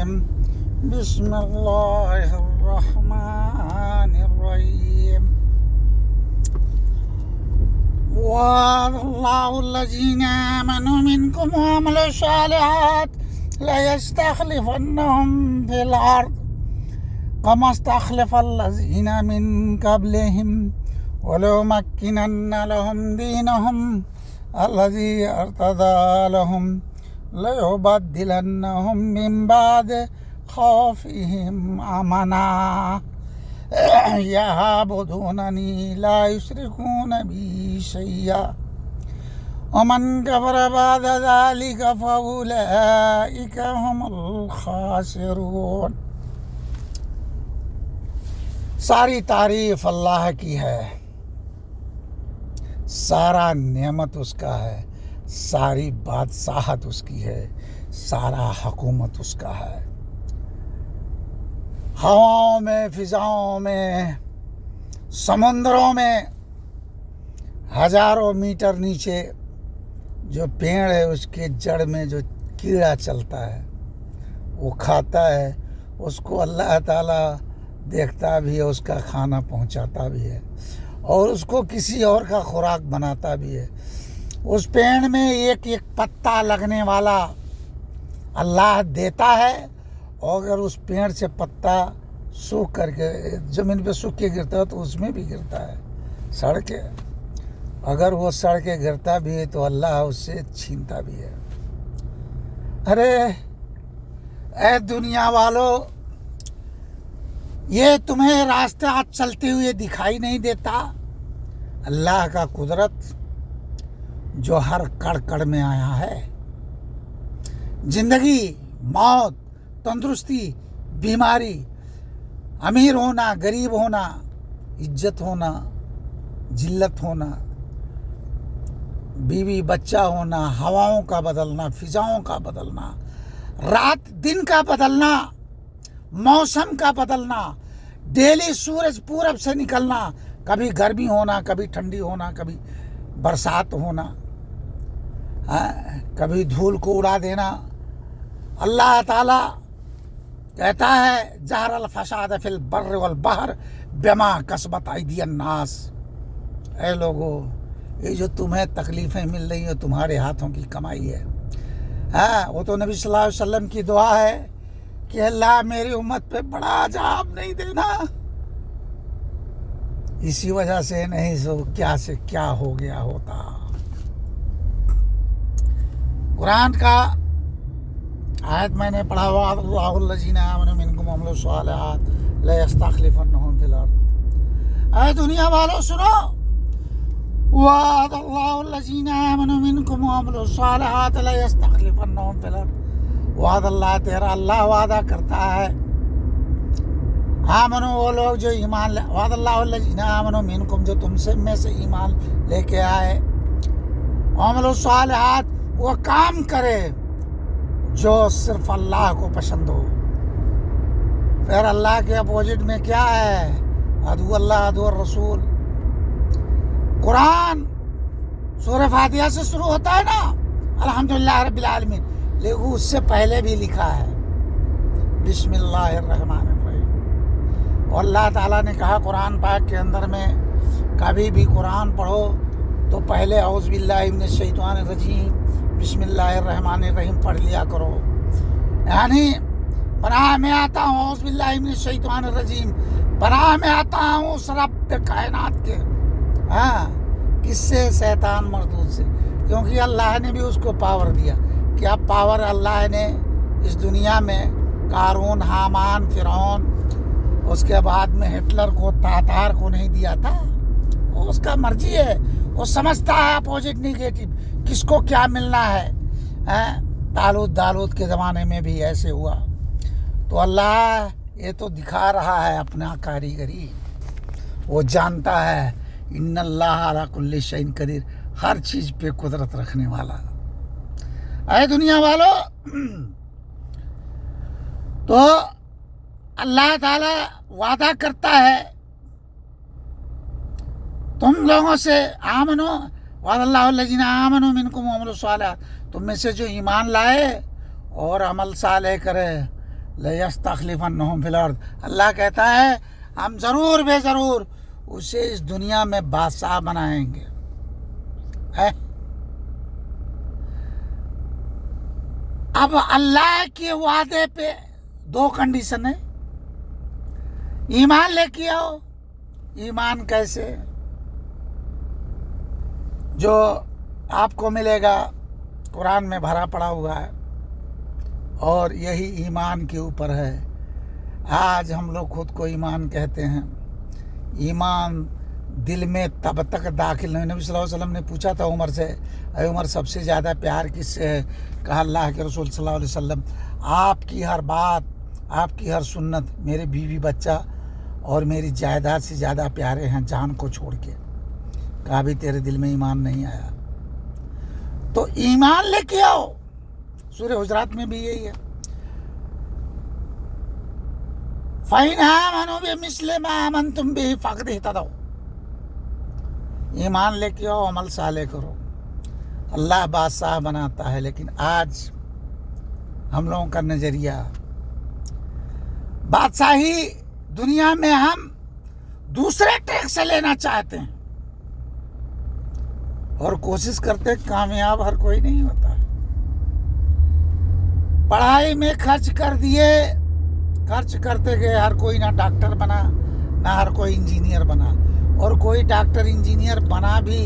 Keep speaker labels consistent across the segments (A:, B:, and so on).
A: الرجيم بسم الله الرحمن الرحيم وعد الله الذين آمنوا منكم وعملوا الصالحات ليستخلفنهم في الأرض كما استخلف الذين من قبلهم وليمكنن لهم دينهم الذي ارتضى لهم ليبدلنهم من بعد خوفهم امنا يعبدونني لا يشركون بي شيئا ومن كفر بعد ذلك فأولئك هم الخاسرون۔ ساری تعریف اللہ کی ہے، سارا نعمت اس کا ہے، ساری بادشاہت اس کی ہے، سارا حکومت اس کا ہے۔ ہواؤں میں، فضاؤں میں، سمندروں میں، ہزاروں میٹر نیچے جو پیڑ ہے اس کے جڑ میں جو کیڑا چلتا ہے وہ کھاتا ہے، اس کو اللہ تعالیٰ دیکھتا بھی ہے، اس کا کھانا پہنچاتا بھی ہے اور اس کو کسی اور کا خوراک بناتا بھی ہے۔ اس پیڑ میں ایک ایک پتا لگنے والا اللہ دیتا ہے، اور اگر اس پیڑ سے پتا سوکھ کر کے زمین پہ سوکھ کے گرتا ہے تو اس میں بھی گرتا ہے سڑ کے، اگر وہ سڑ کے گرتا بھی ہے تو اللہ اس سے چھینتا بھی ہے۔ ارے اے دنیا والو، یہ تمہیں راستہ چلتے ہوئے دکھائی نہیں دیتا؟ اللہ کا قدرت جو ہر کڑ کڑ میں آیا ہے، زندگی، موت، تندرستی، بیماری، امیر ہونا، غریب ہونا، عزت ہونا، ذلت ہونا، بیوی بچہ ہونا، ہواؤں کا بدلنا، فضاؤں کا بدلنا، رات دن کا بدلنا، موسم کا بدلنا، ڈیلی سورج پورب سے نکلنا، کبھی گرمی ہونا، کبھی ٹھنڈی ہونا، کبھی برسات ہونا، کبھی دھول کو اڑا دینا۔ اللہ تعالیٰ کہتا ہے ظہر الفساد فی البر والبحر بما کسبت ایدی الناس۔ اے لوگو، یہ جو تمہیں تکلیفیں مل رہی ہیں تمہارے ہاتھوں کی کمائی ہے۔ وہ تو نبی صلی اللہ علیہ وسلم کی دعا ہے کہ اللہ میری امت پہ بڑا عذاب نہیں دینا، اسی وجہ سے نہیں سو کیا سے کیا ہو گیا ہوتا۔ قرآن کا آیت میں نے پڑھا، وعد اللہ الذین آمنوا منکم وعملوا الصالحات لیستخلفنہم فی الارض۔ اے دنیا والو سنو، وعد اللہ الذین آمنوا منکم وعملوا الصالحات لیستخلفنہم فی الارض۔ وعد اللہ تیرا اللہ وعدہ کرتا ہے، آمنو وہ لوگ جو ایمان لے، وعد اللہ الذین آمنوا منکم جو تم سے میں سے ایمان لے کے آئے، وعملوا الصالحات وہ کام کرے جو صرف اللہ کو پسند ہو۔ پھر اللہ کے اپوزٹ میں کیا ہے؟ عدو اللہ عدو الرسول۔ قرآن سورہ فاتحہ سے شروع ہوتا ہے نا، الحمدللہ رب العالمین، لیکن اس سے پہلے بھی لکھا ہے بسم اللہ الرحمن الرحیم۔ اور اللہ تعالیٰ نے کہا قرآن پاک کے اندر میں کبھی بھی قرآن پڑھو تو پہلے اعوذ باللہ من الشیطان الرجیم بسم اللہ الرحمن الرحیم پڑھ لیا کرو، یعنی پناہ میں آتا ہوں اعوذ باللہ من الشیطان الرجیم، پناہ میں آتا ہوں اس رب کائنات کے، کس سے؟ شیطان مردود سے، کیونکہ اللہ نے بھی اس کو پاور دیا۔ کیا پاور اللہ نے اس دنیا میں قارون، حامان، فرعون، اس کے بعد میں ہٹلر کو، تاتار کو نہیں دیا تھا؟ وہ اس کا مرضی ہے، وہ سمجھتا ہے اپوزٹ نیگیٹو کس کو کیا ملنا ہے۔ دالوت کے زمانے میں بھی ایسے ہوا۔ تو اللہ یہ تو دکھا رہا ہے اپنا کاریگری، وہ جانتا ہے ان اللہ علی کل شیء قدیر، ہر چیز پہ قدرت رکھنے والا۔ اے دنیا والو، تو اللہ تعالی وعدہ کرتا ہے تم لوگوں سے، آمنو وعد اللہ الذین آمنوا منکم وعملوا الصالحات، تم میں سے جو ایمان لائے اور عمل صالح کرے، لَيَسْتَخْلِفَنَّهُمْ فِي الْأَرْضِ، اللہ کہتا ہے ہم ضرور بے ضرور اسے اس دنیا میں بادشاہ بنائیں گے. اب اللہ کے وعدے پہ 2 کنڈیشن ہے. ایمان لے کے آؤ. ایمان کیسے؟ جو آپ کو ملے گا قرآن میں بھرا پڑا ہوا ہے، اور یہی ایمان کے اوپر ہے. آج ہم لوگ خود کو ایمان کہتے ہیں. ایمان دل میں تب تک داخل نہیں. نبی صلی اللہ علیہ وسلم نے پوچھا تھا عمر سے، اے عمر سب سے زیادہ پیار کس سے ہے؟ کہا اللہ کے رسول صلی اللہ علیہ وسلم آپ کی ہر بات، آپ کی ہر سنت میرے بیوی بچہ اور میری جائیداد سے زیادہ پیارے ہیں جان کو چھوڑ کے. کہا بھی تیرے دل میں ایمان نہیں آیا. تو ایمان لے کے آؤ. سورہ حجرات میں بھی یہی ہے، فَإِنْ آمَنُوا بِمِثْلِ مَا آمَنْتُمْ بِهِ فَقَدِ اهْتَدَوْا. ایمان لے کے آؤ، عمل صالح کرو. اللہ بادشاہ بناتا ہے، لیکن آج ہم لوگوں کا نظریہ بادشاہی دنیا میں ہم دوسرے ٹیکس سے لینا چاہتے ہیں، اور کوشش کرتے کامیاب ہر کوئی نہیں ہوتا. پڑھائی میں خرچ کر دیے، خرچ کرتے گئے، ہر کوئی نہ ڈاکٹر بنا نہ ہر کوئی انجینئر بنا. اور کوئی ڈاکٹر انجینئر بنا بھی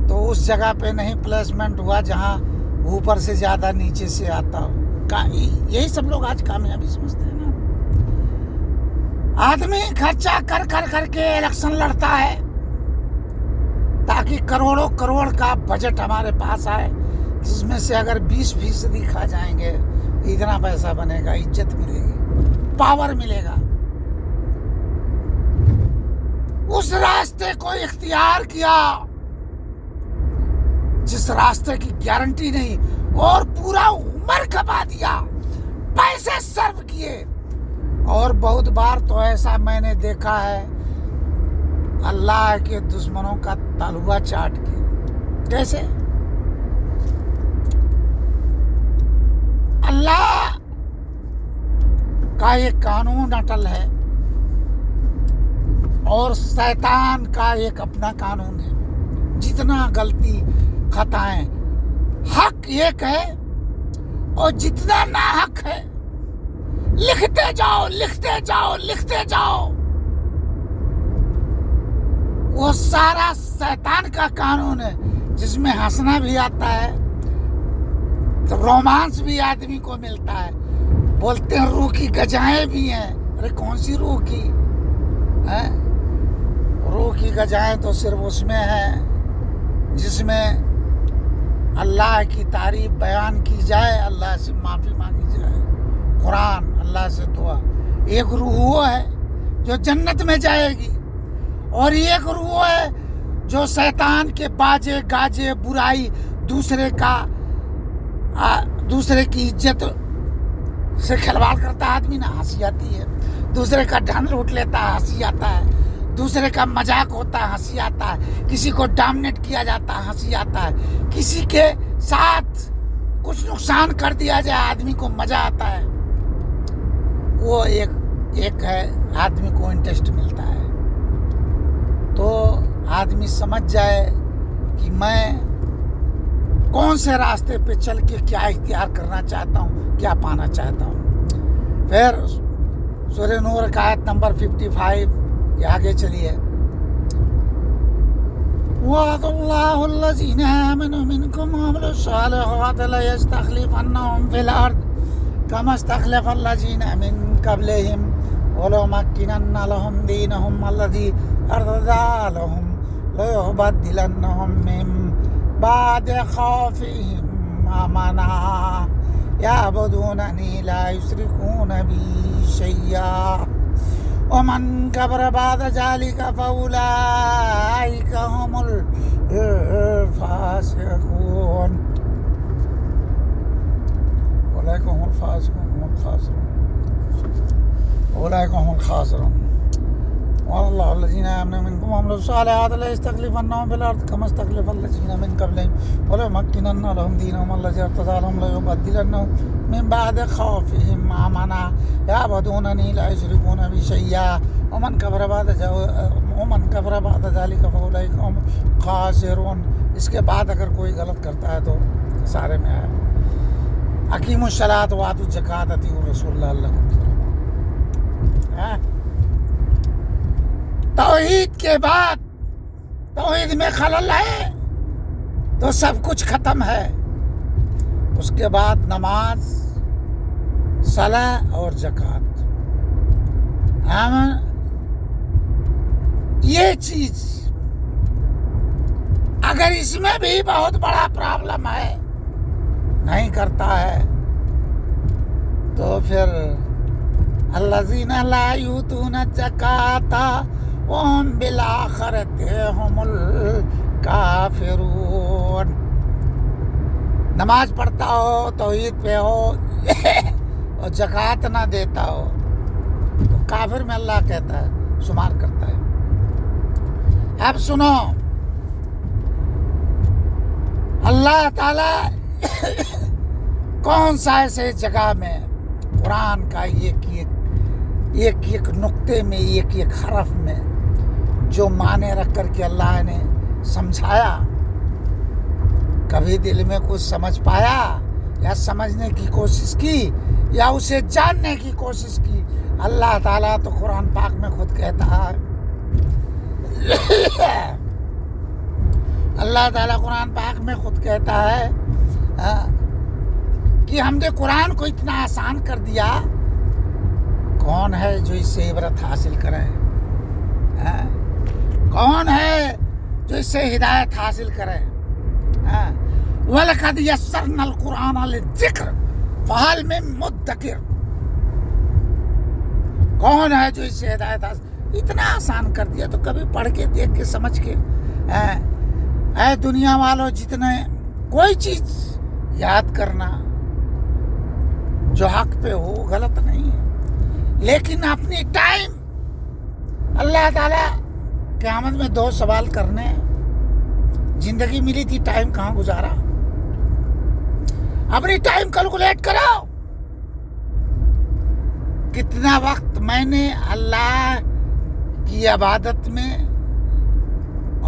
A: تو اس جگہ پہ نہیں پلیسمنٹ ہوا جہاں اوپر سے زیادہ نیچے سے آتا ہو. یہی سب لوگ آج کامیابی سمجھتے ہیں نا. آدمی خرچہ کر کر کر کے الیکشن لڑتا ہے تاکہ کروڑوں کروڑ کا بجٹ ہمارے پاس آئے، جس میں سے اگر 20% کھا جائیں گے اتنا پیسہ بنے گا، عزت ملے گی، پاور ملے گا. اس راستے کو اختیار کیا جس راستے کی گارنٹی نہیں، اور پورا عمر کھپا دیا، پیسے صرف کیے. اور بہت بار تو ایسا میں نے دیکھا ہے اللہ کے دشمنوں کا تلوا چاٹ کے. کیسے؟ اللہ کا ایک قانون اٹل ہے اور شیطان کا ایک اپنا قانون ہے. جتنا غلطی خطائیں، حق ایک ہے اور جتنا ناحق ہے لکھتے جاؤ لکھتے جاؤ لکھتے جاؤ. وہ سارا شیطان کا قانون ہے، جس میں ہنسنا بھی آتا ہے، رومانس بھی آدمی کو ملتا ہے. بولتے ہیں روح کی گجائیں بھی ہیں. ارے کون سی روح کی؟ روح کی گجائیں تو صرف اس میں ہیں جس میں اللہ کی تعریف بیان کی جائے، اللہ سے معافی مانگی جائے، قرآن، اللہ سے دعا. ایک روح وہ ہے جو جنت میں جائے گی، اور ایک روح ہے جو شیطان کے باجے گاجے برائی، دوسرے کی عزت سے کھلواڑ کرتا ہے آدمی نا، ہنسی آتی ہے. دوسرے کا دھن لوٹ لیتا ہے، ہنسی آتا ہے. دوسرے کا مذاق ہوتا ہے، ہنسی آتا ہے. کسی کو ڈومینیٹ کیا جاتا ہے، ہنسی آتا ہے. کسی کے ساتھ کچھ نقصان کر دیا جائے، آدمی کو مزہ آتا ہے. وہ ایک ہے، آدمی کو انٹرسٹ ملتا ہے. تو آدمی سمجھ جائے کہ میں کون سے راستے پہ چل کے کیا اختیار کرنا چاہتا ہوں، کیا پانا چاہتا ہوں. پھر سورہ نور کا آیت نمبر 55 کے آگے چلیے. وَعَدَ اللَّهُ الَّذِينَ آمَنُوا مِنكُمْ وَعَمِلُوا الصَّالِحَاتِ لَيَسْتَخْلِفَنَّهُمْ فِي الْأَرْضِ كَمَا اسْتَخْلَفَ الَّذِينَ مِن قَبْلِهِمْ وَلَيُمَكِّنَنَّ لَهُمْ دِينَهُمْ الَّذِي ارْتَضَىٰ لَهُمْ لَيُبَدِّلَنَّهُم مِّن بَعْدِ خَوْفِهِمْ أَمْنًا يَعْبُدُونَنِي لَا يُشْرِكُونَ بِي شَيْئًا وَمَن كَفَرَ بَعْدَ ذَلِكَ فَأُولَٰئِكَ هُمُ الْفَاسِقُونَ. أولئك هم الخاسرون. وعلى الله الذين آمنوا منكم منكم وعملوا الصالحات ليستخلفنهم في الأرض كما استخلف الذين من قبلهم وليمكنن لهم دينهم الذي ارتضى لهم ليبدلنهم من بعد خوفهم آمنا يعبدونني لا يشركون بي شيئا ومن كفر بعد ذلك فأولئك هم خاسرون. اس کے بعد اگر کوئی غلط کرتا ہے تو سارے میں ہے اقیموا الصلاۃ وآتوا الزکاۃ اطیعوا رسول اللہ لعلکم ترحمون. توحید کے بعد توحید میں خلل ہے تو سب کچھ ختم ہے. اس کے بعد نماز، صلاۃ اور زکوٰۃ. یہ چیز اگر اس میں بھی بہت بڑا پرابلم ہے، نہیں کرتا ہے، تو پھر الذین لا یؤتون الزکاۃ وهم بالآخرۃ هم الکافرون. نماز پڑھتا ہو، توحید پہ ہو اور زکوٰۃ نہ دیتا ہو تو کافر میں اللہ کہتا ہے، شمار کرتا ہے. اب سنو، اللہ تعالی کون سا ایسے جگہ میں قرآن کا ایک نقطے میں ایک حرف میں جو معنی رکھ کر کے اللہ نے سمجھایا، کبھی دل میں کچھ سمجھ پایا یا سمجھنے کی کوشش کی یا اسے جاننے کی کوشش کی؟ اللہ تعالیٰ تو قرآن پاک میں خود کہتا ہے، اللہ تعالیٰ قرآن پاک میں خود کہتا ہے کہ ہم نے قرآن کو اتنا آسان کر دیا، کون ہے جو اس سے عبرت حاصل کرے؟ کون ہے جو اس سے ہدایت حاصل کرے؟ وَلَقَدْ يَسَّرْنَا الْقُرْآنَ لِلذِّكْرِ فَهَلْ مِن مُدَّكِرٍ. کون ہے جو اس سے ہدایت حاصل؟ اتنا آسان کر دیا تو کبھی پڑھ کے دیکھ کے سمجھ کے اے دنیا والوں، جتنے کوئی چیز یاد کرنا جو حق پہ ہو غلط نہیں ہے، لیکن اپنی ٹائم اللہ تعالیٰ قیامت میں 2 سوال کرنے. زندگی ملی تھی، ٹائم کہاں گزارا؟ اپنی ٹائم کیلکولیٹ کرو، کتنا وقت میں نے اللہ کی عبادت میں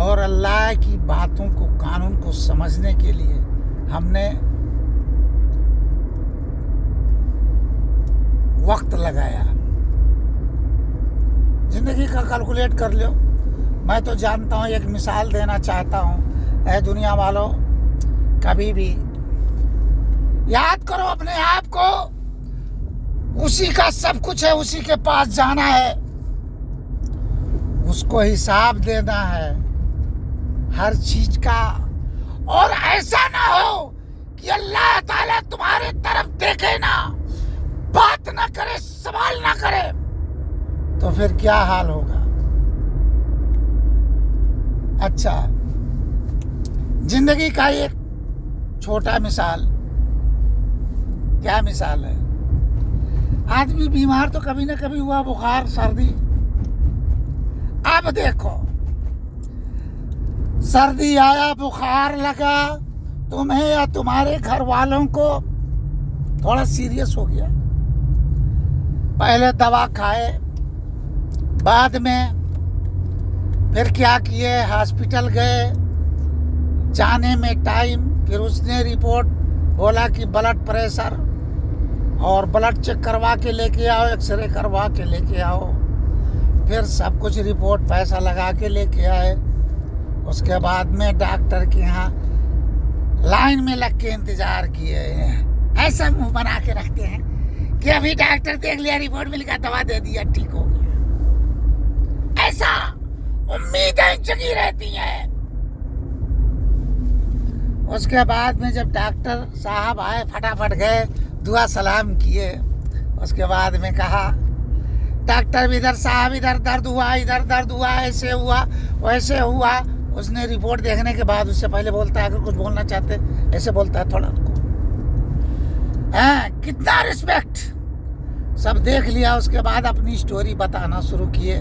A: اور اللہ کی باتوں کو، قانون کو سمجھنے کے لیے ہم نے وقت لگایا. زندگی کا کیلکولیٹ کر لو. میں تو جانتا ہوں، ایک مثال دینا چاہتا ہوں. اے دنیا والوں، کبھی بھی یاد کرو اپنے آپ کو، اسی کا سب کچھ ہے، اسی کے پاس جانا ہے، اس کو حساب دینا ہے ہر چیز کا. اور ایسا نہ ہو کہ اللہ تعالیٰ تمہارے طرف دیکھے نا، بات نہ کرے، سوال نہ کرے، تو پھر کیا حال ہوگا؟ اچھا، زندگی کا ایک چھوٹا مثال. کیا مثال ہے؟ آدمی بیمار تو کبھی نہ کبھی ہوا، بخار، سردی. اب دیکھو، سردی آیا، بخار لگا تمہیں یا تمہارے گھر والوں کو، تھوڑا سیریس ہو گیا، پہلے دوا کھائے، بعد میں پھر کیا کیے؟ ہاسپٹل گئے، جانے میں ٹائم، پھر اس نے رپورٹ بولا کہ بلڈ پریشر، اور بلڈ چیک کروا کے لے کے آؤ، ایکس رے کروا کے لے کے آؤ، پھر سب کچھ رپورٹ پیسہ لگا کے لے کے آئے. اس کے بعد میں ڈاکٹر کے یہاں لائن میں لگ کے انتظار کیے. ایسا منہ بنا کے رکھتے ہیں کہ ابھی ڈاکٹر دیکھ لیا، رپورٹ میں لکھا، دوا دے دیا، ٹھیک ہو گیا. ایسا امیدیں جگی رہتی ہیں. اس کے بعد میں جب ڈاکٹر صاحب آئے، فٹافٹ گئے، دعا سلام کیے. اس کے بعد میں کہا، ڈاکٹر ادھر، صاحب ادھر درد ہوا، ادھر درد ہوا، ایسے ہوا، ویسے ہوا. اس نے رپورٹ دیکھنے کے بعد اس سے پہلے بولتا ہے، اگر کچھ بولنا چاہتے ایسے بولتا ہے، تھوڑا رکو. کتنا رسپیکٹ. سب دیکھ لیا. اس کے بعد اپنی سٹوری بتانا شروع کیے.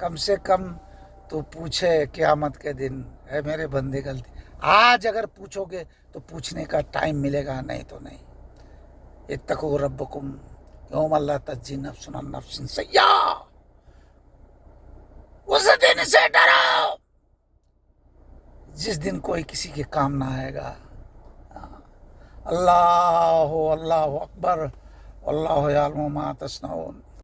A: کم سے کم تو پوچھے قیامت کے دن، اے میرے بندے غلطی. آج اگر پوچھو گے تو پوچھنے کا ٹائم ملے گا، نہیں تو نہیں. اتقوا ربکم یوم لا تجزی نفس عن نفس شیئا، اس دن سے ڈرو جس دن کوئی کسی کے کام نہ آئے گا. اللہ اکبر، اللہ یعلم ما تصنعون.